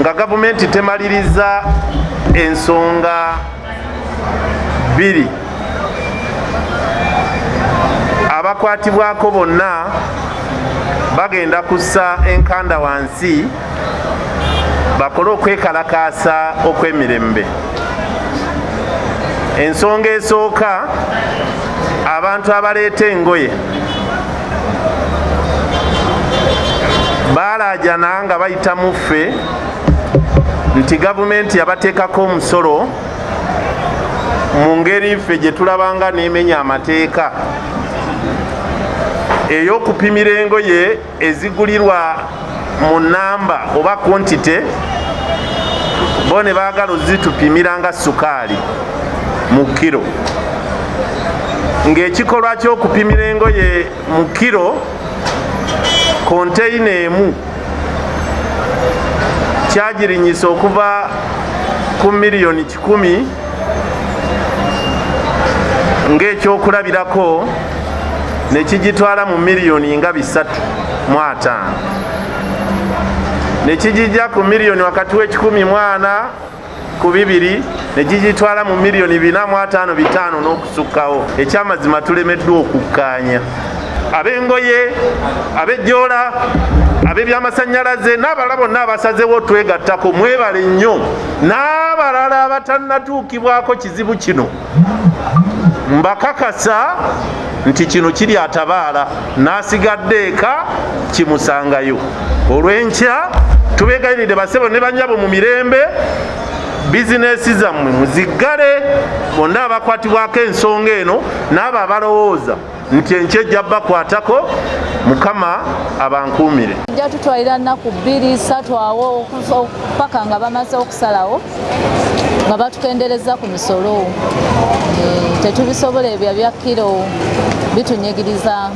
nga gavumenti temaliriza ensonga 2 abakwatibwako bonna bagenda kussa enkanda wansi bakole okwekalakaasa okw'emirembe. Ensonga esooka, abantu abaleeta engoye baalaajana nga bayita muffe nti gavumenti yabateekako omusolo mu ngeri ffe gye tulabanga n'emenya amateeka ey'okupimira engoye ezigulirwa mu nnamba oba kontite, bo ne baagala ozitupimira nga sukaali mu kiro, ng'ekikolwa ky'okupimira engoye mu kiro konteyina emu kyagirinyisa okuva ku miliyoni 10 ng'ekyokulabirako ne kigitwala mu miliyoni nga 305 ne kigijja ku miliyoni wakati w'140 ku 2 ne gigitwala mu miliyoni 455 n'okusukkawo. Ekyamazima tulemeddwa okukkaanya ab'engoye, ab'ejjoola, ab'ebyamasannyalaze n'abalala bonna abasazeewo otwegattako, mwebale nnyo. N'abalala abatannatuukibwako kizibu kino mbakakasa nti kino kiri atabaala n'asigadde eka kimusangayo. Olw'enkya tubeegayirire basebo ne bannyabo mu mirembe, bizinesi zammwe muziggale. Bonna abakwatibwako ensonga eno n'abo abalowooza nti enkya ejja bakwatako, Mukama abankuumire. Ejja tutwalira nnaku 2-3 awo paka nga bamaze okusalawo nga batukendereza ku misolo. Tetubisobola ebyo bya kiro bitunyigiriza.